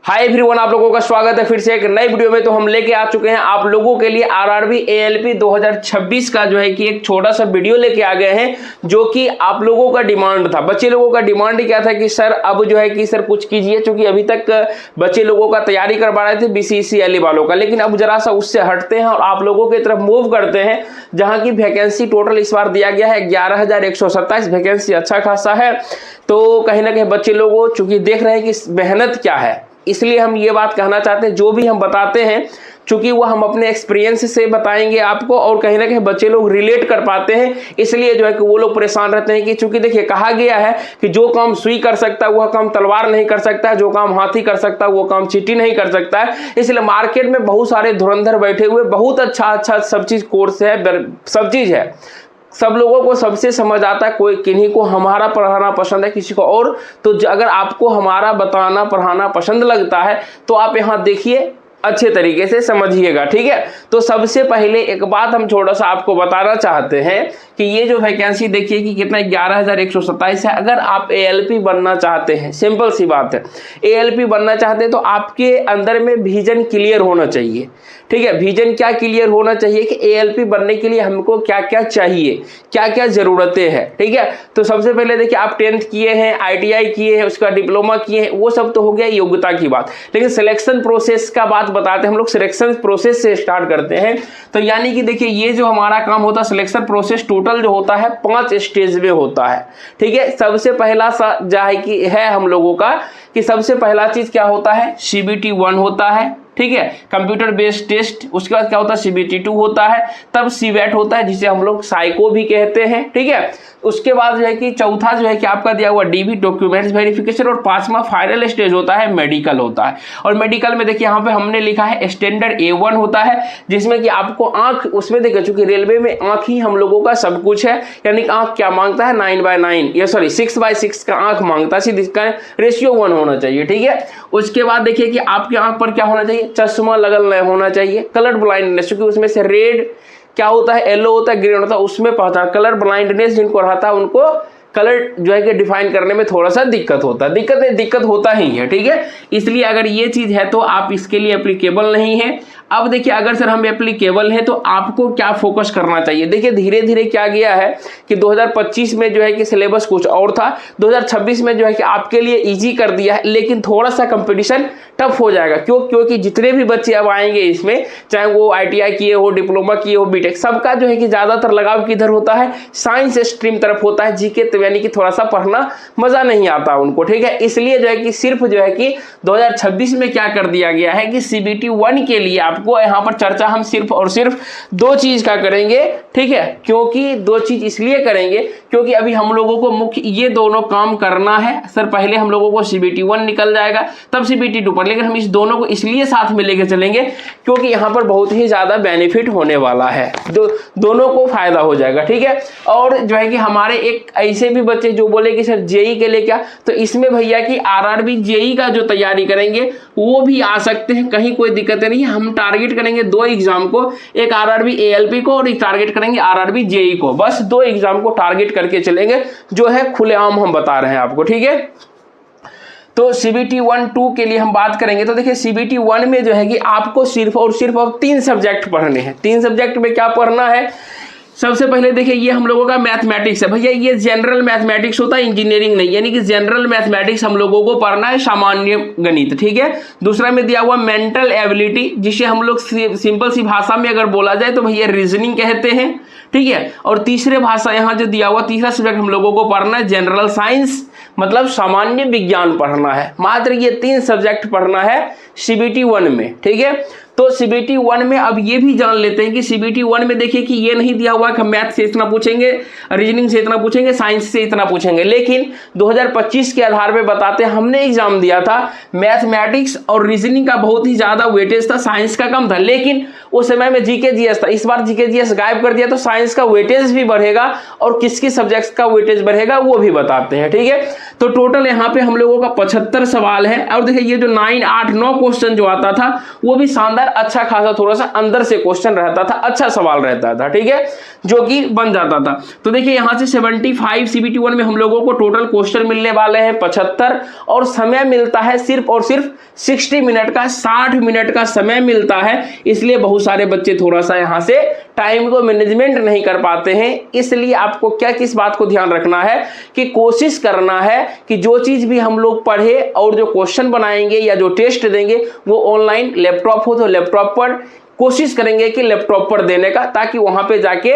Hi everyone, आप लोगों का स्वागत है फिर से एक नई वीडियो में। तो हम लेके आ चुके हैं आप लोगों के लिए आरआरबी एएलपी 2026 का जो है कि एक छोटा सा वीडियो लेके आ गए हैं, जो कि आप लोगों का डिमांड था। बच्चे लोगों का डिमांड क्या था कि सर अब जो है कि सर कुछ कीजिए, क्योंकि अभी तक बच्चे लोगों का तैयारी करवा रहे थे बीसीसीएल वालों का, लेकिन अब जरा सा उससे हटते हैं और आप लोगों की तरफ मूव करते हैं, जहां की वैकेंसी टोटल इस बार दिया गया है 11,127 वैकेंसी। अच्छा खासा है। तो कहीं ना कहीं बच्चे लोगों चूंकि देख रहे हैं कि मेहनत क्या है, इसलिए हम ये बात कहना चाहते हैं। जो भी हम बताते हैं चूंकि वो हम अपने एक्सपीरियंस से बताएंगे आपको, और कहीं ना कहीं बच्चे लोग रिलेट कर पाते हैं, इसलिए जो है कि वो लोग परेशान रहते हैं कि चूंकि देखिए कहा गया है कि जो काम सुई कर सकता है वह काम तलवार नहीं कर सकता है, जो काम हाथी कर सकता है वो काम चींटी नहीं कर सकता है। इसलिए मार्केट में बहुत सारे धुरंधर बैठे हुए, बहुत अच्छा सब चीज कोर्स है, सब चीज है, सब लोगों को सबसे समझ आता है। कोई किन्हीं को हमारा पढ़ाना पसंद है, किसी को और। तो अगर आपको हमारा बताना पढ़ाना पसंद लगता है तो आप यहाँ देखिए, अच्छे तरीके से समझिएगा, ठीक है। तो सबसे पहले एक बात हम थोड़ा सा आपको बताना चाहते हैं कि ये जो वैकेंसी देखिए कि कितना 11,127 है। अगर आप एएलपी बनना चाहते हैं, सिंपल सी बात है, एएलपी बनना चाहते हैं तो आपके अंदर में विजन क्लियर होना चाहिए, ठीक है। विजन क्या क्लियर होना चाहिए कि एएलपी बनने के लिए हमको क्या क्या चाहिए, क्या क्या जरूरतें हैं, ठीक है। तो सबसे पहले देखिए, आप 10th किए हैं, आईटीआई किए हैं, उसका डिप्लोमा किए हैं, वो सब तो हो गया योग्यता की बात। लेकिन सिलेक्शन प्रोसेस का बात बताते हैं हम लोग। सिलेक्शन प्रोसेस से स्टार्ट करते हैं। तो यानी कि देखिए ये जो हमारा काम होता है, सिलेक्शन प्रोसेस टोटल जो होता है 5 स्टेज में होता है, ठीक है। सबसे पहला कि है हम लोगों का कि सबसे पहला चीज क्या होता है, CBT 1 होता है, ठीक है, कंप्यूटर बेस्ड टेस्ट। उसके बाद क्या होता है, CBT 2 होता है, तब CVAT होता है जिसे हम लोग साइको भी कहते हैं, ठीक है। उसके बाद जो है कि चौथा जो है कि आपका दिया हुआ DV डॉक्यूमेंट्स वेरिफिकेशन, और 5वां फाइनल स्टेज होता है मेडिकल होता है। और मेडिकल में देखिए यहाँ पे हमने लिखा है स्टैंडर्ड A1 होता है, जिसमें कि आपको आंख, उसमें देखिए चूंकि रेलवे में आंख ही हम लोगों का सब कुछ है, यानी कि आंख क्या मांगता है 9/9 या 6/6 का आंख मांगता है, सीधे इसका रेशियो 1 होना चाहिए, ठीक है। उसके बाद देखिए कि आपकी आंख पर क्या होना चाहिए, चश्मा लगल नहीं होना चाहिए। कलर ब्लाइंडनेस, क्योंकि उसमें से रेड क्या होता है, येलो होता है, ग्रीन होता है, उसमें पहचान। कलर ब्लाइंडनेस जिनको रहता है उनको कलर जो है कि डिफाइन करने में थोड़ा सा दिक्कत होता है, दिक्कत होता ही है, ठीक है। इसलिए अगर ये चीज है तो आप इसके लिए एप्लीकेबल नहीं है। अब देखिए अगर सर हम एप्लीकेबल हैं तो आपको क्या फोकस करना चाहिए। देखिए धीरे धीरे क्या गया है कि 2025 में जो है कि सिलेबस कुछ और था, 2026 में जो है कि आपके लिए इजी कर दिया है, लेकिन थोड़ा सा कंपटीशन टफ हो जाएगा। क्योंकि जितने भी बच्चे अब आएंगे इसमें, चाहे वो ITI किए हो, डिप्लोमा किए हो, बीटेक, सबका जो है कि ज्यादातर लगाव किधर होता है, साइंस स्ट्रीम तरफ होता है। जीके तो यानी कि थोड़ा सा पढ़ना मजा नहीं आता उनको, ठीक है। इसलिए जो है कि सिर्फ जो है कि 2026 में क्या कर दिया गया है कि CBT 1 के लिए आपको यहाँ पर चर्चा हम सिर्फ और सिर्फ 2 चीज का करेंगे, ठीक है। क्योंकि 2 चीज इसलिए करेंगे क्योंकि अभी हम लोगों को मुख्य ये दोनों काम करना है। सर पहले हम लोगों को CBT 1 निकल जाएगा, तब CBT 2 पर, लेकिन हम इस दोनों को इसलिए साथ में लेके चलेंगे क्योंकि यहाँ पर बहुत ही ज्यादा बेनिफिट होने वाला है, दोनों को फायदा हो जाएगा, ठीक है। और जो है कि हमारे एक ऐसे भी बच्चे जो बोले कि सर जेई के लिए क्या, तो इसमें भैया कि आरआरबी जेई का जो तैयारी करेंगे वो भी आ सकते हैं, कहीं कोई दिक्कत नहीं है। हम टारगेट करेंगे 2 एग्जाम को, एक आरआरबी एएलपी को और एक टारगेट करेंगे आरआरबी जेई को। बस 2 एग्जाम को टारगेट करके चलेंगे, जो है खुलेआम हम बता रहे हैं आपको, ठीक है। तो CBT 1-2 के लिए हम बात करेंगे तो देखिए CBT 1 में जो है कि आपको सिर्फ और सिर्फ अब 3 सब्जेक्ट पढ़ने हैं। 3 सब्जेक्ट में क्या पढ़ना है, सबसे पहले देखिए ये हम लोगों का मैथमेटिक्स है। भैया ये जनरल मैथमेटिक्स होता है, इंजीनियरिंग नहीं, यानी कि जनरल मैथमेटिक्स हम लोगों को पढ़ना है, सामान्य गणित, ठीक है। दूसरा में दिया हुआ मेंटल एबिलिटी, जिसे हम लोग सिंपल सी भाषा में अगर बोला जाए तो भैया रीजनिंग कहते हैं, ठीक है। और तीसरे भाषा यहाँ जो दिया हुआ तीसरा सब्जेक्ट हम लोगों को पढ़ना है जनरल साइंस, मतलब सामान्य विज्ञान पढ़ना है। मात्र ये 3 सब्जेक्ट पढ़ना है CBT 1 में, ठीक है। तो CBT 1 में अब ये भी जान लेते हैं कि CBT 1 में देखिए कि ये नहीं दिया हुआ कि मैथ से इतना पूछेंगे, रीजनिंग से इतना पूछेंगे, साइंस से इतना पूछेंगे, लेकिन 2025 के आधार पे बताते हैं। हमने एग्जाम दिया था, मैथमेटिक्स और रीजनिंग का बहुत ही ज्यादा वेटेज था, साइंस का कम था, लेकिन उस समय में जीके जीएस था। इस बार जीके जीएस गायब कर दिया, तो साइंस का वेटेज भी बढ़ेगा और किस किस सब्जेक्ट्स का वेटेज बढ़ेगा वो भी बताते हैं, ठीक है। तो टोटल यहाँ पे हम लोगों का 75 सवाल है। और देखिए ये जो 9, 8, 9 क्वेश्चन जो आता था वो भी शानदार अच्छा खासा थोड़ा सा अंदर से क्वेश्चन रहता था, अच्छा सवाल रहता था, ठीक है, जो कि बन जाता था। तो देखिए यहाँ से 75 CBT 1 में हम लोगों को टोटल क्वेश्चन मिलने वाले हैं 75, और समय मिलता है सिर्फ और सिर्फ 60 मिनट का, 60 मिनट का समय मिलता है। इसलिए बहुत सारे बच्चे थोड़ा सा यहाँ से टाइम को मैनेजमेंट नहीं कर पाते हैं। इसलिए आपको क्या किस बात को ध्यान रखना है कि कोशिश करना है कि जो चीज भी हम लोग पढ़े और जो क्वेश्चन बनाएंगे या जो टेस्ट देंगे वो ऑनलाइन, लैपटॉप हो तो लैपटॉप पर कोशिश करेंगे कि लैपटॉप पर देने का, ताकि वहां पे जाके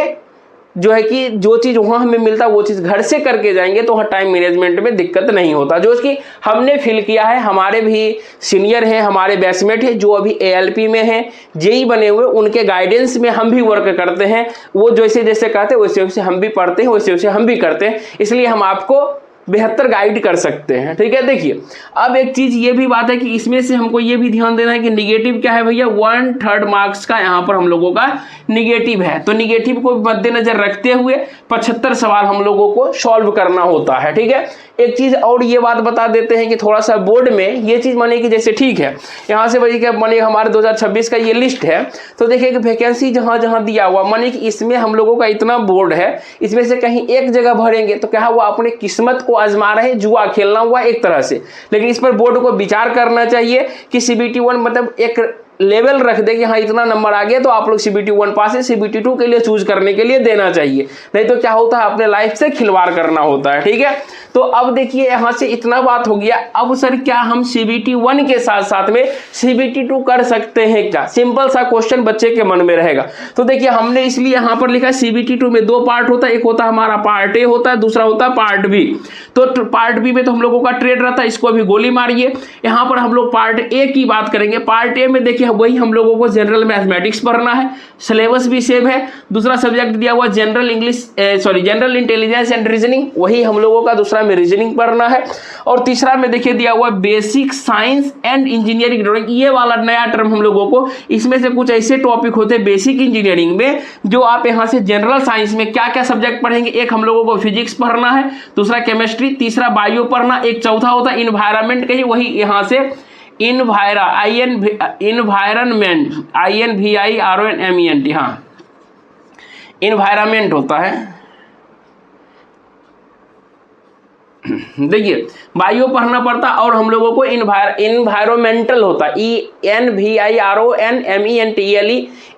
जो है कि जो चीज वहां हमें मिलता है वो चीज घर से करके जाएंगे तो वहाँ टाइम मैनेजमेंट में दिक्कत नहीं होता, जो कि हमने फील किया है। हमारे भी सीनियर हैं, हमारे बैचमेट हैं जो अभी ALP में हैं, JEE बने हुए, उनके गाइडेंस में हम भी वर्क करते हैं। वो जैसे जैसे कहते हैं वैसे वैसे हम भी पढ़ते हैं, वैसे वैसे हम भी करते हैं, इसलिए हम आपको बेहतर गाइड कर सकते हैं, ठीक है। देखिए अब एक चीज ये भी बात है कि इसमें से हमको ये भी ध्यान देना है कि निगेटिव क्या है भैया, 1/3 मार्क्स का यहाँ पर हम लोगों का निगेटिव है। तो निगेटिव को मद्देनजर रखते हुए 75 सवाल हम लोगों को सॉल्व करना होता है, ठीक है। एक चीज और ये बात बता देते हैं कि थोड़ा सा बोर्ड में ये चीज माने कि जैसे ठीक है यहाँ से भाई क्या माने हमारे 2026 का ये लिस्ट है, तो देखिए कि वैकेंसी जहां जहां दिया हुआ माने कि इसमें हम लोगों का इतना बोर्ड है, इसमें से कहीं एक जगह भरेंगे तो क्या हुआ, अपने किस्मत को आजमा रहे, जुआ खेलना हुआ एक तरह से। लेकिन इस पर बोर्ड को विचार करना चाहिए कि CBT 1 मतलब एक लेवल रख दे कि हाँ इतना नंबर आ गया तो आप लोग CBT 1 पास है, CBT 2 के लिए चूज करने के लिए देना चाहिए, नहीं तो क्या होता है अपने लाइफ से खिलवाड़ करना होता है, ठीक है। तो अब देखिए यहाँ से इतना बात हो गया। अब सर क्या हम CBT 1 के साथ साथ में CBT 2 कर सकते हैं क्या? सिंपल सा क्वेश्चन बच्चे के मन में रहेगा। तो देखिए हमने इसलिए यहाँ पर लिखा है CBT 2 में 2 पार्ट होता है, एक होता है हमारा पार्ट A होता है, दूसरा होता है पार्ट B। तो पार्ट B में तो हम लोगों का ट्रेड रहता है, इसको अभी गोली मारिए। यहाँ पर हम लोग पार्ट A की बात करेंगे। पार्ट A में देखिए वही हम लोगों को जनरल मैथमेटिक्स पढ़ना है, सिलेबस भी सेम है। दूसरा सब्जेक्ट दिया हुआ general general intelligence and reasoning, वही हम लोगों का दूसरा में रीजनिंग पढ़ना है। और तीसरा में देखिए दिया हुआ basic science and engineering drawing, ये वाला नया टर्म हम लोगों को, इसमें से कुछ ऐसे टॉपिक होते हैं बेसिक इंजीनियरिंग में जो आप यहाँ से जनरल साइंस में क्या क्या सब्जेक्ट पढ़ेंगे। एक हम लोगों को फिजिक्स पढ़ना है, दूसरा केमिस्ट्री, तीसरा बायो पढ़ना, एक चौथा होता है इन्वायरमेंट का, वही यहाँ से इन्वायरमेंट INVIRONMENT, हाँ इन्वायरमेंट होता है। देखिए बायो पढ़ना पड़ता और हम लोगों को इन्वायरमेंटल होता है ENVIRONMENTAL,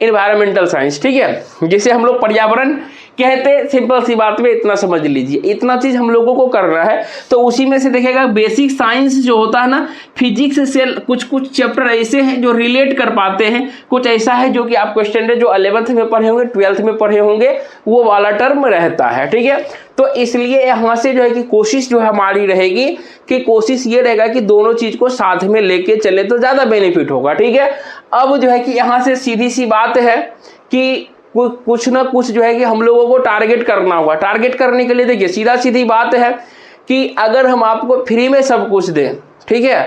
इन्वायरमेंटल साइंस, ठीक है, जिसे हम लोग पर्यावरण कहते। सिंपल सी बात में इतना समझ लीजिए, इतना चीज हम लोगों को करना है। तो उसी में से देखेगा बेसिक साइंस जो होता है ना, फिजिक्स से कुछ कुछ चैप्टर ऐसे हैं जो रिलेट कर पाते हैं, कुछ ऐसा है जो कि आपको स्टैंडर्ड जो 11th में पढ़े होंगे, 12th में पढ़े होंगे, वो वाला टर्म रहता है, ठीक है। तो इसलिए यहाँ से जो है कि कोशिश जो है हमारी रहेगी कि कोशिश ये रहेगा कि दोनों चीज को साथ में लेके चले तो ज्यादा बेनिफिट होगा, ठीक है। अब जो है कि यहाँ से सीधी सी बात है कि कुछ ना कुछ जो है कि हम लोगों को टारगेट करना होगा। टारगेट करने के लिए देखिए सीधा सीधी बात है कि अगर हम आपको फ्री में सब कुछ दें, ठीक है,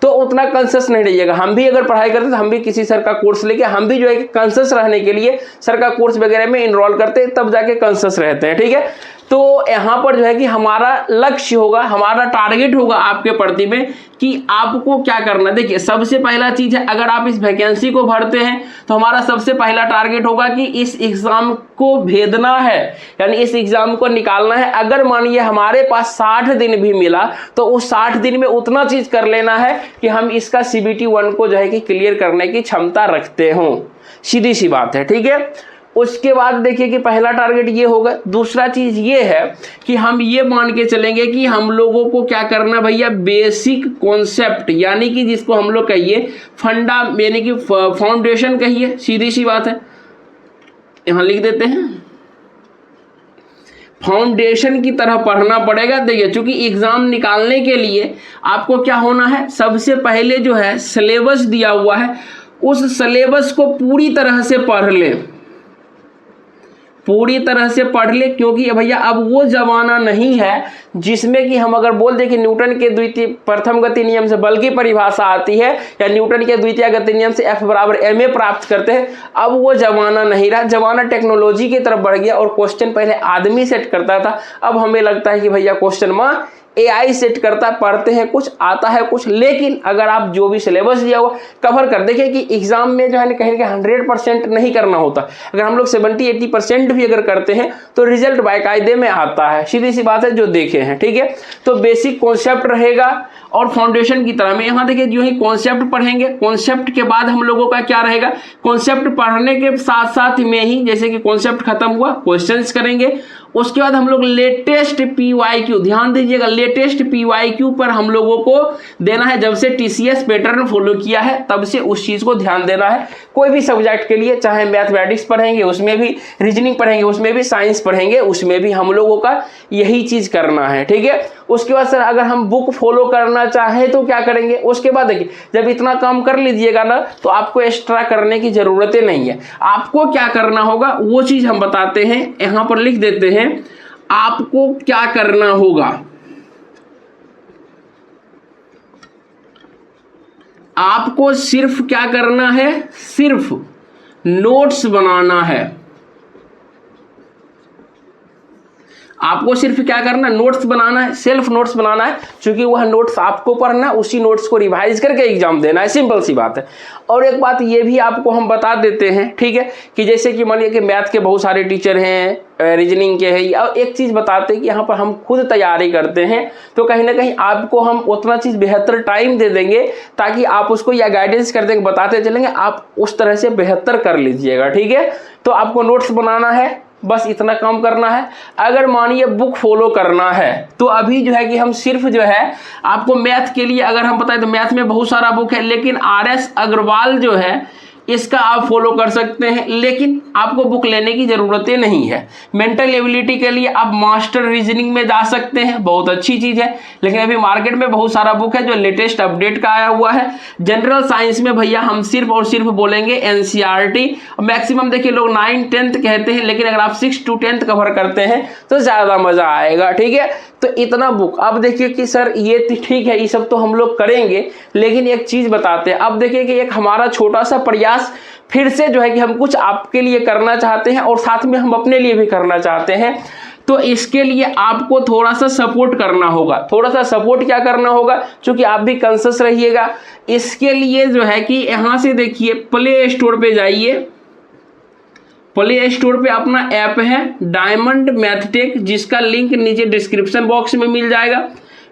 तो उतना कंसस नहीं रहिएगा। हम भी अगर पढ़ाई करते तो हम भी किसी सर का कोर्स लेके हम भी जो है कंसस रहने के लिए सर का कोर्स वगैरह में इनरोल करते हैं, तब जाके कंसस रहते हैं, ठीक है। तो यहाँ पर जो है कि हमारा लक्ष्य होगा, हमारा टारगेट होगा आपके प्रति में कि आपको क्या करना है। देखिए सबसे पहला चीज है, अगर आप इस वैकेंसी को भरते हैं तो हमारा सबसे पहला टारगेट होगा कि इस एग्जाम को भेदना है, यानी इस एग्जाम को निकालना है। अगर मानिए हमारे पास 60 दिन भी मिला तो उस 60 दिन में उतना चीज कर लेना है कि हम इसका CBT 1 को जो है कि क्लियर करने की क्षमता रखते हों। सीधी सी बात है, ठीक है। उसके बाद देखिए कि पहला टारगेट ये होगा। दूसरा चीज ये है कि हम ये मान के चलेंगे कि हम लोगों को क्या करना भैया, बेसिक कॉन्सेप्ट, यानी कि जिसको हम लोग कहिए फंडा, यानी कि फाउंडेशन कहिए, सीधी सी बात है, यहां लिख देते हैं फाउंडेशन की तरह पढ़ना पड़ेगा। देखिए चूंकि एग्जाम निकालने के लिए आपको क्या होना है, सबसे पहले जो है सिलेबस दिया हुआ है, उस सिलेबस को पूरी तरह से पढ़ ले, पूरी तरह से पढ़ ले। क्योंकि भैया अब वो जमाना नहीं है जिसमें कि हम अगर बोल दें कि न्यूटन के द्वितीय प्रथम गति नियम से बल की परिभाषा आती है या न्यूटन के द्वितीय गति नियम से F = ma प्राप्त करते हैं, अब वो जमाना नहीं रहा। जमाना टेक्नोलॉजी की तरफ बढ़ गया और क्वेश्चन पहले आदमी सेट करता था, अब हमें लगता है कि भैया क्वेश्चन माँ AI सेट करता है, पढ़ते हैं कुछ, आता है कुछ, लेकिन अगर आप जो भी सिलेबस दिया हुआ कवर कर, देखिए कि एग्जाम में जो है ना कहीं 100% नहीं करना होता। अगर हम लोग 70-80% भी अगर करते हैं तो रिजल्ट बाकायदे में आता है, सीधी सी बात है जो देखे हैं, ठीक है। तो बेसिक कॉन्सेप्ट रहेगा और फाउंडेशन की तरह में यहाँ देखिए जो ही कॉन्सेप्ट पढ़ेंगे, कॉन्सेप्ट के बाद हम लोगों का क्या रहेगा, कॉन्सेप्ट पढ़ने के साथ साथ में ही जैसे कि कॉन्सेप्ट खत्म हुआ क्वेश्चंस करेंगे, उसके बाद हम लोग लेटेस्ट PYQ, ध्यान दीजिएगा लेटेस्ट PYQ पर हम लोगों को देना है। जब से TCS पैटर्न फॉलो किया है तब से उस चीज को ध्यान देना है। कोई भी सब्जेक्ट के लिए, चाहे मैथमेटिक्स पढ़ेंगे उसमें भी, रीजनिंग पढ़ेंगे उसमें भी, साइंस पढ़ेंगे उसमें भी हम लोगों का यही चीज करना है, ठीक है। उसके बाद सर अगर हम बुक फॉलो करना चाहे तो क्या करेंगे, उसके बाद देखिए जब इतना काम कर लीजिएगा ना तो आपको एक्स्ट्रा करने की जरूरत नहीं है। आपको क्या करना होगा वो चीज हम बताते हैं, यहां पर लिख देते हैं आपको क्या करना होगा। आपको सिर्फ क्या करना है, सिर्फ नोट्स बनाना है। आपको सिर्फ क्या करना है, नोट्स बनाना है, सेल्फ नोट्स बनाना है, क्योंकि वह नोट्स आपको पढ़ना है, उसी नोट्स को रिवाइज करके एग्जाम देना है, सिंपल सी बात है। और एक बात ये भी आपको हम बता देते हैं, ठीक है, कि जैसे कि मानिए कि मैथ के बहुत सारे टीचर हैं, रीजनिंग के हैं, और एक चीज़ बताते हैं कि यहाँ पर हम खुद तैयारी करते हैं तो कहीं ना कहीं आपको हम उतना चीज़ बेहतर टाइम दे देंगे ताकि आप उसको या गाइडेंस कर देंगे, बताते चलेंगे, आप उस तरह से बेहतर कर लीजिएगा, ठीक है। तो आपको नोट्स बनाना है, बस इतना काम करना है। अगर मानिए बुक फॉलो करना है तो अभी जो है कि हम सिर्फ जो है आपको मैथ के लिए अगर हम बताएं तो मैथ में बहुत सारा बुक है, लेकिन RS अग्रवाल जो है इसका आप फॉलो कर सकते हैं, लेकिन आपको बुक लेने की ज़रूरत नहीं है। मेंटल एबिलिटी के लिए आप मास्टर रीजनिंग में जा सकते हैं, बहुत अच्छी चीज़ है, लेकिन अभी मार्केट में बहुत सारा बुक है जो लेटेस्ट अपडेट का आया हुआ है। जनरल साइंस में भैया हम सिर्फ और सिर्फ बोलेंगे NCERT, मैक्सिमम देखिए लोग 9-10 कहते हैं, लेकिन अगर आप 6 to 10 कवर करते हैं तो ज़्यादा मज़ा आएगा, ठीक है। तो इतना बुक, अब देखिए कि सर ये ठीक है, ये सब तो हम लोग करेंगे, लेकिन एक चीज़ बताते हैं। अब देखिए कि एक हमारा छोटा सा प्रयास फिर से जो है कि हम कुछ आपके लिए करना चाहते हैं और साथ में हम अपने लिए भी करना चाहते हैं। तो इसके लिए आपको थोड़ा सा सपोर्ट करना होगा। थोड़ा सा सपोर्ट क्या करना होगा, क्योंकि आप भी कॉन्शियस रहिएगा। इसके लिए जो है कि यहाँ से देखिए प्ले स्टोर पे जाइए, प्ले स्टोर पे अपना ऐप है डायमंड मैथटेक, जिसका लिंक नीचे डिस्क्रिप्शन बॉक्स में मिल जाएगा।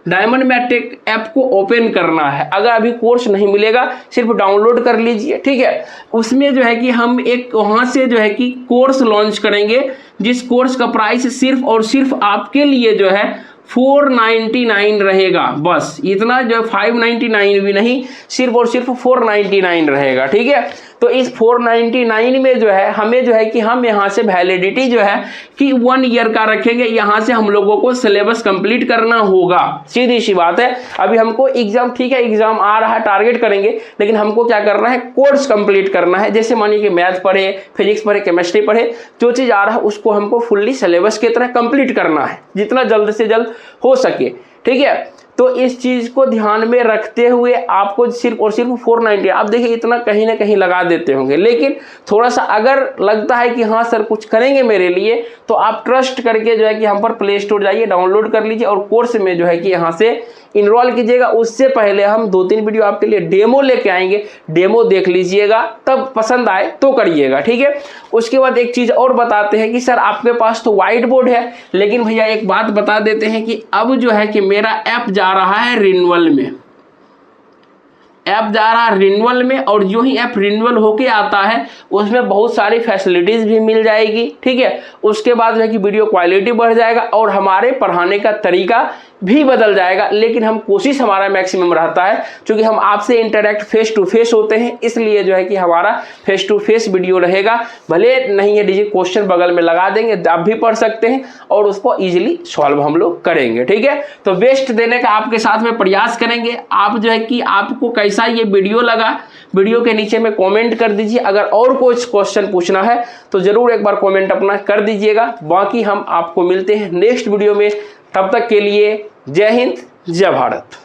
डायमंड मैथटेक ऐप को ओपन करना है। अगर अभी कोर्स नहीं मिलेगा सिर्फ डाउनलोड कर लीजिए, ठीक है। उसमें जो है कि हम एक वहाँ से जो है कि कोर्स लॉन्च करेंगे, जिस कोर्स का प्राइस सिर्फ और सिर्फ आपके लिए जो है 499 रहेगा। बस इतना, जो 599 भी नहीं, सिर्फ और सिर्फ 499 रहेगा, ठीक है। तो इस 499 में जो है हमें जो है कि हम यहाँ से वैलिडिटी जो है कि 1 ईयर का रखेंगे। यहाँ से हम लोगों को सिलेबस कंप्लीट करना होगा, सीधी सी बात है। अभी हमको एग्जाम, ठीक है एग्जाम आ रहा है, टारगेट करेंगे, लेकिन हमको क्या करना है, कोर्स कंप्लीट करना है। जैसे मानिए कि मैथ पढ़े, फिजिक्स पढ़े, केमिस्ट्री पढ़े, जो चीज़ आ रहा है उसको हमको फुल्ली सिलेबस की तरह कंप्लीट करना है, जितना जल्द से जल्द हो सके, ठीक है। तो इस चीज़ को ध्यान में रखते हुए आपको सिर्फ और सिर्फ 490, आप देखिए इतना कहीं ना कहीं लगा देते होंगे, लेकिन थोड़ा सा अगर लगता है कि हाँ सर कुछ करेंगे मेरे लिए, तो आप ट्रस्ट करके जो है कि हम पर प्ले स्टोर जाइए, डाउनलोड कर लीजिए और कोर्स में जो है कि यहाँ से इनरोल कीजिएगा। उससे पहले हम 2-3 वीडियो आपके लिए डेमो लेके आएंगे, डेमो देख लीजिएगा, तब पसंद आए तो करिएगा, ठीक है। उसके बाद एक चीज़ और बताते हैं कि सर आपके पास तो व्हाइट बोर्ड है, लेकिन भैया एक बात बता देते हैं कि अब जो है कि मेरा ऐप जा रहा है रिन्यूअल में, ऐप जा रहा है रिन्यूअल में, और जो ही ऐप रिन्यूअल होके आता है उसमें बहुत सारी फैसिलिटीज़ भी मिल जाएगी, ठीक है। उसके बाद जो है कि वीडियो क्वालिटी बढ़ जाएगा और हमारे पढ़ाने का तरीका भी बदल जाएगा, लेकिन हम कोशिश हमारा मैक्सिमम रहता है, क्योंकि हम आपसे इंटरेक्ट फेस टू फेस होते हैं, इसलिए जो है कि हमारा फेस टू फेस वीडियो रहेगा। भले नहीं है डीजी क्वेश्चन बगल में लगा देंगे, आप भी पढ़ सकते हैं और उसको इजीली सॉल्व हम लोग करेंगे, ठीक है। तो बेस्ट देने का आपके साथ में प्रयास करेंगे। आप जो है कि आपको कैसा ये वीडियो लगा, वीडियो के नीचे में कमेंट कर दीजिए। अगर और कुछ क्वेश्चन पूछना है तो ज़रूर एक बार कमेंट अपना कर दीजिएगा। बाकी हम आपको मिलते हैं नेक्स्ट वीडियो में, तब तक के लिए जय हिंद, जय भारत।